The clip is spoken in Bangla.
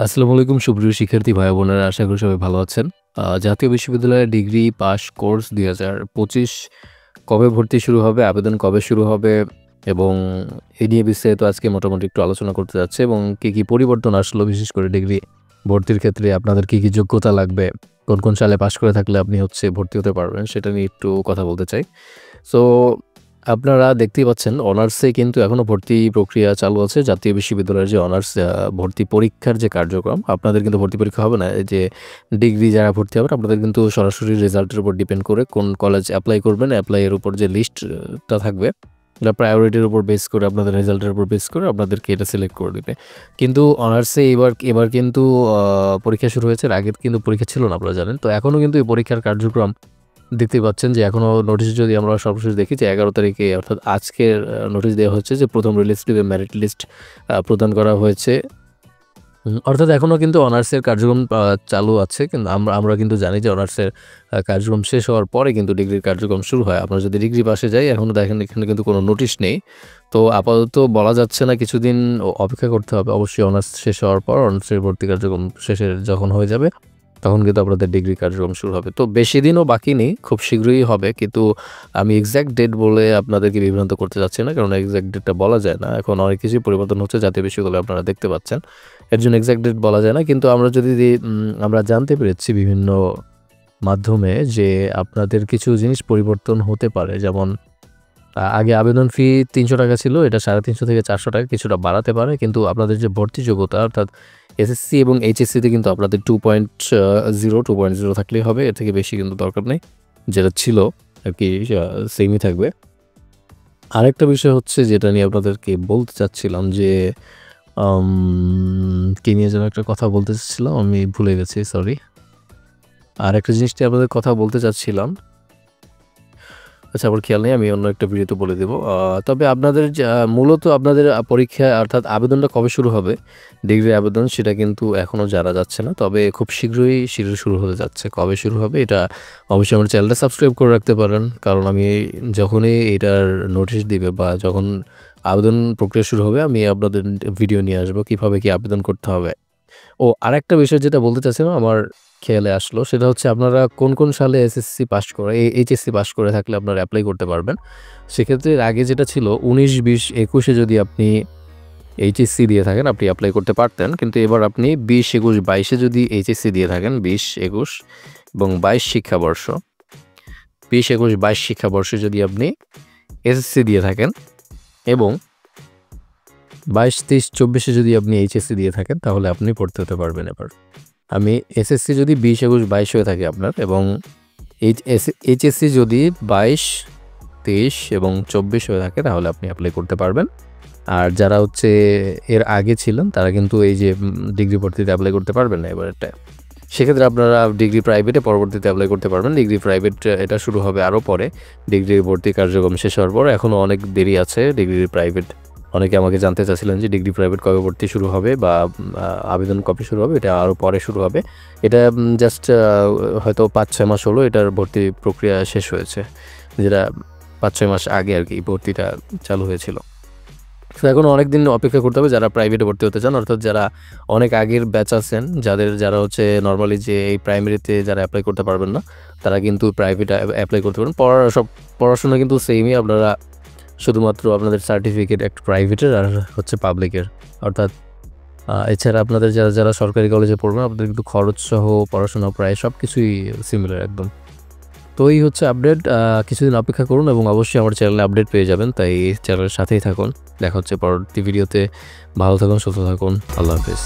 আসসালামু আলাইকুম সুপ্রিয় শিক্ষার্থী ভাই বোনেরা, আশা করি সবাই ভালো আছেন। জাতীয় বিশ্ববিদ্যালয়ের ডিগ্রি পাস কোর্স ২০২৫ কবে ভর্তি শুরু হবে, আবেদন কবে শুরু হবে এবং এই নিয়ে বিস্তারিত আজকে মোটামুটি একটু আলোচনা করতে যাচ্ছে এবং কী পরিবর্তন আসলো, বিশেষ করে ডিগ্রি ভর্তির ক্ষেত্রে আপনাদের কী যোগ্যতা লাগবে, কোন সালে পাস করে থাকলে আপনি ভর্তি হতে পারবেন, সেটা নিয়ে একটু কথা বলতে চাই। সো আপনারা দেখতেই পাচ্ছেন অনার্সে কিন্তু এখনও ভর্তি প্রক্রিয়া চালু আছে। জাতীয় বিশ্ববিদ্যালয়ের যে অনার্স ভর্তি পরীক্ষার যে কার্যক্রম, আপনাদের কিন্তু ভর্তি পরীক্ষা হবে না। এই যে ডিগ্রি যারা ভর্তি হবেন, আপনাদের কিন্তু সরাসরি রেজাল্টের উপর ডিপেন্ড করে কোন কলেজ অ্যাপ্লাই করবেন, অ্যাপ্লাইয়ের উপর যে লিস্টটা থাকবে, এটা প্রায়োরিটির উপর বেস করে, আপনাদের রেজাল্টের উপর বেস করে আপনাদেরকে এটা সিলেক্ট করে দেবে। কিন্তু অনার্সে এবার কিন্তু পরীক্ষা শুরু হয়েছে। আগের কিন্তু পরীক্ষা ছিল না, আপনারা জানেন। তো এখনও কিন্তু এই পরীক্ষার কার্যক্রম দেখতেই পাচ্ছেন যে এখনও নোটিশ, যদি আমরা সর্বশেষ দেখি যে ১১ তারিখে অর্থাৎ আজকের নোটিশ দেওয়া হচ্ছে যে প্রথম রিলিজ মেরিট লিস্ট প্রদান করা হয়েছে। অর্থাৎ এখনও কিন্তু অনার্সের কার্যক্রম চালু আছে, কিন্তু আমরা কিন্তু জানি যে অনার্সের কার্যক্রম শেষ হওয়ার পরে কিন্তু ডিগ্রির কার্যক্রম শুরু হয়। আপনারা যদি ডিগ্রি পাশে যাই, এখনও দেখেন এখানে কিন্তু কোনো নোটিশ নেই। তো আপাতত বলা যাচ্ছে না, কিছুদিন অপেক্ষা করতে হবে। অবশ্যই অনার্স শেষ হওয়ার পর অনার্সের ভর্তি কার্যক্রম শেষের যখন হয়ে যাবে, তখন কিন্তু আপনাদের ডিগ্রি কার্যক্রম শুরু হবে। তো বেশি দিনও বাকি নেই, খুব শীঘ্রই হবে। কিন্তু আমি এক্স্যাক্ট ডেট বলে আপনাদেরকে বিভ্রান্ত করতে চাচ্ছি না, কারণ এক্স্যাক্ট ডেটটা বলা যায় না। এখন অনেক কিছুই পরিবর্তন হচ্ছে জাতীয় বিশ্ববিদ্যালয়ে, আপনারা দেখতে পাচ্ছেন। এর জন্য এক্স্যাক্ট ডেট বলা যায় না। কিন্তু আমরা জানতে পেরেছি বিভিন্ন মাধ্যমে যে আপনাদের কিছু জিনিস পরিবর্তন হতে পারে। যেমন আগে আবেদন ফি ৩০০ টাকা ছিল, এটা ৩৫০ থেকে ৪০০ টাকা কিছুটা বাড়াতে পারে। কিন্তু আপনাদের যে ভর্তি যোগ্যতা, অর্থাৎ এসএসসি এবং এইচএসসিতে কিন্তু আপনাদের 2.0 থাকলেই হবে, এর থেকে বেশি কিন্তু দরকার নেই। যেটা ছিল আর কি সেমই থাকবে। আরেকটা বিষয় হচ্ছে, যেটা নিয়ে আপনাদেরকে বলতে চাচ্ছিলাম যে কি নিয়ে যেন একটা কথা বলতে চাচ্ছিলাম, আমি ভুলে গেছি, সরি। আরেকটা জিনিসটি আপনাদের কথা বলতে চাচ্ছিলাম, আচ্ছা আমার খেয়াল নেই, আমি অন্য একটা ভিডিওতে বলে দেবো। তবে আপনাদের মূলত আপনাদের পরীক্ষা অর্থাৎ আবেদনটা কবে শুরু হবে, ডিগ্রি আবেদন, সেটা কিন্তু এখনও জানা যাচ্ছে না। তবে খুব শীঘ্রই শুরু হতে যাচ্ছে। কবে শুরু হবে এটা অবশ্যই আমার চ্যানেলটা সাবস্ক্রাইব করে রাখতে পারেন, কারণ আমি যখনই এটার নোটিশ দিবে বা যখন আবেদন প্রক্রিয়া শুরু হবে, আমি আপনাদের ভিডিও নিয়ে আসবো কীভাবে কী আবেদন করতে হবে। আরেকটা বিষয় যেটা বলতে চাচ্ছিলাম, আমার খেয়ালে আসলো, সেটা হচ্ছে আপনারা কোন সালে এসএসসি পাস করে, এইচএসসি পাস করে থাকলে আপনারা অ্যাপ্লাই করতে পারবেন। সেক্ষেত্রে আগে যেটা ছিল ১৯, ২০, ২১-এ যদি আপনি এইচএসসি দিয়ে থাকেন, আপনি অ্যাপ্লাই করতে পারতেন। কিন্তু এবার আপনি ২০, ২১, ২২-এ যদি এইচএসসি দিয়ে থাকেন, ২০, ২১ এবং ২২ শিক্ষাবর্ষ, ২০, ২১, ২২ শিক্ষাবর্ষে যদি আপনি এসএসসি দিয়ে থাকেন এবং ২২, ২৩, ২৪-এ যদি আপনি এইচএসসি দিয়ে থাকেন, তাহলে আপনি পড়তে হতে পারবেন। এবার আমি এসএসসি যদি ২০, ২১, ২২ হয়ে থাকে আপনার, এবং এইচএসসি যদি ২২, ২৩ এবং ২৪ হয়ে থাকে, তাহলে আপনি অ্যাপ্লাই করতে পারবেন। আর যারা এর আগে ছিলেন, তারা কিন্তু এই যে ডিগ্রি ভর্তিতে অ্যাপ্লাই করতে পারবেন না এবারটা। সেক্ষেত্রে আপনারা ডিগ্রি প্রাইভেটে পরবর্তীতে অ্যাপ্লাই করতে পারবেন। ডিগ্রি প্রাইভেট এটা শুরু হবে আরও পরে, ডিগ্রি ভর্তি কার্যক্রম শেষ হওয়ার পর। এখনও অনেক দেরি আছে ডিগ্রি প্রাইভেট। অনেকে আমাকে জানতে চাচ্ছিলেন যে ডিগ্রি প্রাইভেট কবে ভর্তি শুরু হবে বা আবেদন কবে শুরু হবে। এটা আরও পরে শুরু হবে। এটা জাস্ট হয়তো ৫-৬ মাস হলো এটার ভর্তি প্রক্রিয়া শেষ হয়েছে, যেটা ৫-৬ মাস আগে আর কি ভর্তিটা চালু হয়েছিল। তো এখন অনেক দিন অপেক্ষা করতে হবে যারা প্রাইভেটে ভর্তি হতে চান, অর্থাৎ যারা অনেক আগের ব্যাচ আছেন, যারা নর্মালি যে এই প্রাইমারিতে যারা অ্যাপ্লাই করতে পারবেন না, তারা কিন্তু প্রাইভেটে অ্যাপ্লাই করতে পারেন। পড়াশোনা কিন্তু সেমই, আপনারা শুধুমাত্র আপনাদের সার্টিফিকেট একটা প্রাইভেটের আর পাবলিকের, অর্থাৎ এছাড়া আপনাদের যারা সরকারি কলেজে পড়বেন, আপনাদের কিন্তু খরচ সহ পড়াশোনা প্রায় সব কিছুই সিমিলার একদম। তো এই হচ্ছে আপডেট। কিছুদিন অপেক্ষা করুন এবং অবশ্যই আমার চ্যানেলে আপডেট পেয়ে যাবেন, তাই চ্যানেলের সাথেই থাকুন। দেখা হচ্ছে পরবর্তী ভিডিওতে। ভালো থাকুন, সুস্থ থাকুন, আল্লাহ হাফেজ।